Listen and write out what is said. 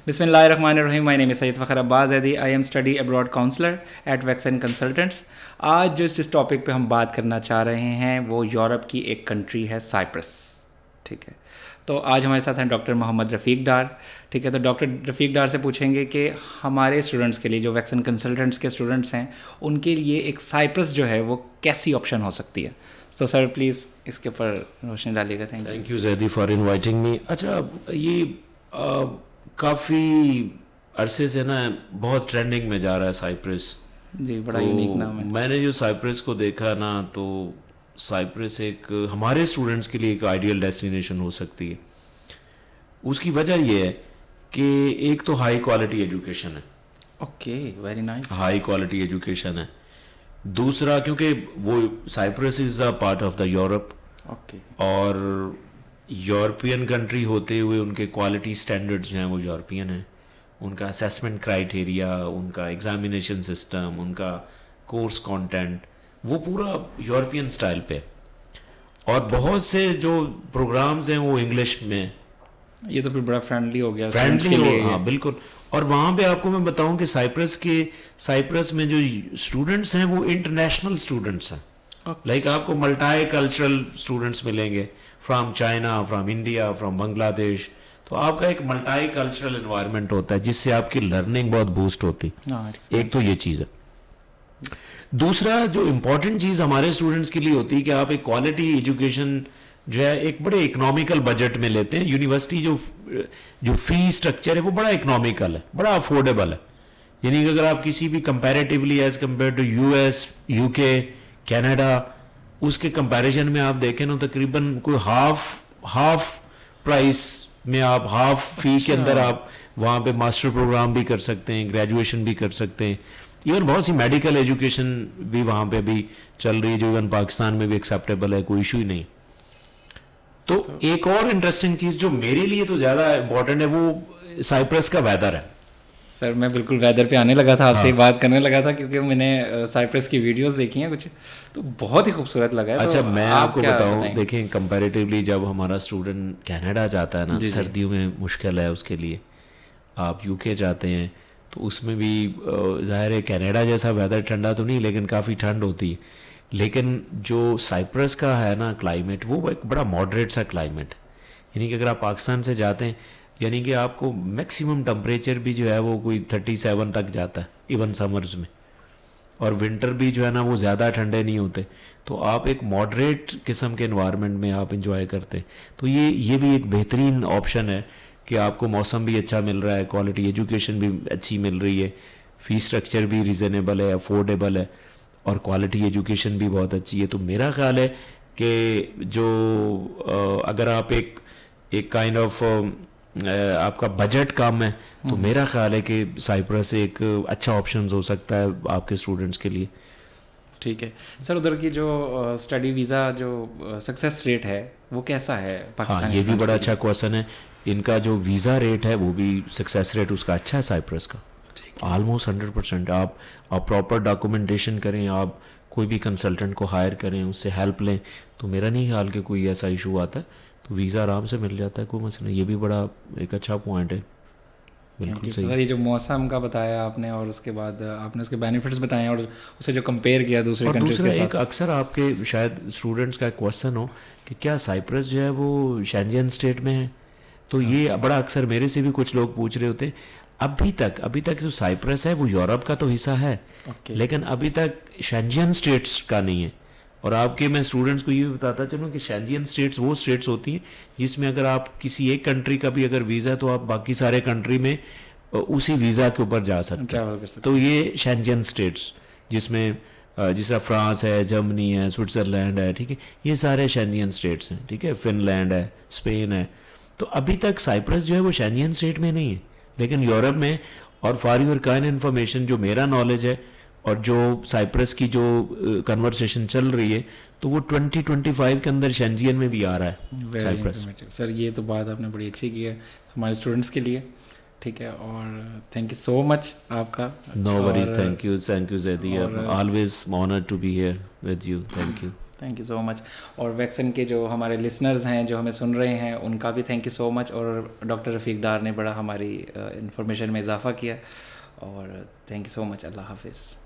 Bismillah ar-Rahman ar-Rahim. My name is Syed Fakhr Abbas Zaidi. I am study abroad counselor at Vaxen Consultants. آج جس topic پہ ہم بات کرنا چاہ رہے ہیں وہ یورپ کی ایک کنٹری ہے سائپرس. ٹھیک ہے, تو آج ہمارے ساتھ ہیں ڈاکٹر محمد رفیق ڈار. ٹھیک ہے, تو ڈاکٹر رفیق ڈار سے پوچھیں گے کہ ہمارے اسٹوڈنٹس کے لیے جو ویکسن کنسلٹنٹس کے اسٹوڈنٹس ہیں ان کے لیے ایک سائپرس جو ہے وہ کیسی آپشن ہو سکتی ہے. تو سر پلیز اس کے اوپر روشنی ڈالیے گا. Thank you Zaidi for inviting me. اچھا, یہ کافی عرصے سے نا بہت ٹرینڈنگ میں جا رہا ہے سائپرس. جی, بڑا یونیک نام ہے. میں نے جو سائپرس کو دیکھا نا, تو سائپرس ایک ہمارے اسٹوڈنٹس کے لیے ایک آئیڈیل ڈیسٹینیشن ہو سکتی ہے. اس کی وجہ یہ ہے کہ ایک تو ہائی کوالٹی ایجوکیشن ہے. Okay, very nice. High quality education ہے. دوسرا, کیونکہ وہ Cyprus is a part of the Europe. Okay. اور یورپین کنٹری ہوتے ہوئے ان کے کوالٹی اسٹینڈرڈز جو ہیں وہ یورپین ہیں. ان کا اسیسمنٹ کرائٹیریا, ان کا ایگزامینیشن سسٹم, ان کا کورس کانٹینٹ وہ پورا یورپین اسٹائل پہ. اور بہت سے جو پروگرامز ہیں وہ انگلش میں. یہ تو پھر بڑا فرینڈلی ہو گیا. فرینڈلی ہو, ہاں بالکل. اور وہاں پہ آپ کو میں بتاؤں کہ سائپرس میں جو اسٹوڈنٹس ہیں وہ انٹرنیشنل اسٹوڈنٹس ہیں. لائک آپ کو ملٹائی کلچرل اسٹوڈنٹس ملیں گے, from China, from India, from Bangladesh. تو آپ کا ایک ملٹائی کلچرل انوائرمنٹ ہوتا ہے جس سے آپ کی لرننگ بہت بوسٹ ہوتی. ایک تو یہ چیز ہے. دوسرا جو امپورٹنٹ چیز ہمارے اسٹوڈنٹس کے لیے ہوتی ہے کہ آپ ایک کوالٹی ایجوکیشن جو ہے ایک بڑے اکنامیکل بجٹ میں لیتے ہیں. یونیورسٹی جو فی اسٹرکچر ہے وہ بڑا اکنامیکل ہے, بڑا افورڈیبل ہے. یعنی کہ اگر آپ کسی بھی comparatively as compare to US, UK, Canada, اس کے کمپیریزن میں آپ دیکھیں نا تقریباً کوئی ہاف پرائس میں آپ ہاف فی کے اندر آپ وہاں پہ ماسٹر پروگرام بھی کر سکتے ہیں, گریجویشن بھی کر سکتے ہیں. ایون بہت سی میڈیکل ایجوکیشن بھی وہاں پہ بھی چل رہی ہے جو ایون پاکستان میں بھی ایکسیپٹیبل ہے, کوئی ایشو ہی نہیں. تو ایک اور انٹرسٹنگ چیز جو میرے لیے تو زیادہ امپورٹنٹ ہے وہ سائپرس کا ویدر ہے. سر میں بالکل ویدر پہ آنے لگا تھا, آپ سے بات کرنے لگا تھا, کیونکہ میں نے سائپرس کی ویڈیوز دیکھی ہیں کچھ, تو بہت ہی خوبصورت لگا ہے. اچھا, میں آپ کو بتاؤں, دیکھیں کمپیریٹیولی جب ہمارا اسٹوڈنٹ کینیڈا جاتا ہے نا, سردیوں میں مشکل ہے اس کے لیے. آپ یو کے جاتے ہیں تو اس میں بھی ظاہر ہے کینیڈا جیسا ویدر ٹھنڈا تو نہیں لیکن کافی ٹھنڈ ہوتی ہے. لیکن جو سائپرس کا ہے نا کلائمیٹ, وہ ایک بڑا ماڈریٹ سا کلائمیٹ. یعنی کہ اگر آپ پاکستان سے جاتے ہیں, یعنی کہ آپ کو میکسیمم ٹمپریچر بھی جو ہے وہ کوئی 37 تک جاتا ہے ایون سمرز میں, اور ونٹر بھی جو ہے نا وہ زیادہ ٹھنڈے نہیں ہوتے. تو آپ ایک ماڈریٹ قسم کے انوائرمنٹ میں آپ انجوائے کرتے ہیں. تو یہ بھی ایک بہترین آپشن ہے کہ آپ کو موسم بھی اچھا مل رہا ہے, کوالٹی ایجوکیشن بھی اچھی مل رہی ہے, فی اسٹرکچر بھی ریزنیبل ہے, افورڈیبل ہے, اور کوالٹی ایجوکیشن بھی بہت اچھی ہے. تو میرا خیال ہے کہ جو اگر آپ ایک کائنڈ آف آپ کا بجٹ کم ہے تو میرا خیال ہے کہ سائپرس ایک اچھا آپشن ہو سکتا ہے آپ کے اسٹوڈنٹس کے لیے. ٹھیک ہے سر, ادھر کی جو اسٹڈی ویزا جو سکسیس ریٹ ہے وہ کیسا ہے پاکستان؟ ہاں, یہ بھی بڑا اچھا کویشچن ہے. ان کا جو ویزا ریٹ ہے وہ بھی سکسیس ریٹ اس کا اچھا ہے سائپرس کا, آلموسٹ 100%. آپ پراپر ڈاکومنٹیشن کریں, آپ کوئی بھی کنسلٹنٹ کو ہائر کریں, اس سے ہیلپ لیں, تو میرا نہیں خیال کہ کوئی ایسا ایشو آتا ہے. تو ویزا آرام سے مل جاتا ہے, کوئی مسئلہ نہیں. یہ بھی بڑا ایک اچھا پوائنٹ ہے. بالکل صحیح. یہ جو موسم کا بتایا آپ نے, اور اس کے بعد آپ نے اس کے بینیفٹس بتائے, اور اسے جو کمپیئر کیا دوسرے کنٹریز کے ساتھ. ایک اکثر آپ کے شاید اسٹوڈنٹس کا کویشچن ہو کہ کیا سائپرس جو ہے وہ شینجن اسٹیٹ میں ہے. تو یہ بڑا اکثر میرے سے بھی کچھ لوگ پوچھ رہے ہوتے ہیں. ابھی تک جو سائپرس ہے وہ یورپ کا تو حصہ ہے, لیکن ابھی تک شینجن اسٹیٹس کا نہیں ہے. اور آپ کے میں اسٹوڈنٹس کو یہ بھی بتاتا چلوں کہ شینجین اسٹیٹس وہ اسٹیٹس ہوتی ہیں جس میں اگر آپ کسی ایک کنٹری کا بھی اگر ویزا ہے تو آپ باقی سارے کنٹری میں اسی ویزا کے اوپر جا سکتے ہیں. تو یہ شینجین اسٹیٹس جس میں جس طرح فرانس ہے, جرمنی ہے, سوئٹزرلینڈ ہے, ٹھیک ہے, یہ سارے شینجین اسٹیٹس ہیں. ٹھیک ہے, فن لینڈ ہے, اسپین ہے. تو ابھی تک سائپرس جو ہے وہ شینجین اسٹیٹ میں نہیں ہے, لیکن یورپ میں. اور فار یور کائنڈ انفارمیشن, جو میرا نالج ہے اور جو سائپرس کی جو کنورسیشن چل رہی ہے, تو وہ 2025 کے اندر شینجین میں بھی آ رہا ہے سائپرس. سر یہ تو بات آپ نے بڑی اچھی کی ہے ہمارے اسٹوڈنٹس کے لیے. ٹھیک ہے, اور تھینک یو سو مچ آپ کا. No worries, thank you Zaidi, always honoured to be here with you. Thank you. Thank you so much. اور ویکسن کے جو ہمارے لسنرز ہیں جو ہمیں سن رہے ہیں ان کا بھی تھینک یو سو مچ. اور ڈاکٹر رفیق ڈار نے بڑا ہماری انفارمیشن میں اضافہ کیا. اور تھینک یو سو مچ. اللہ حافظ.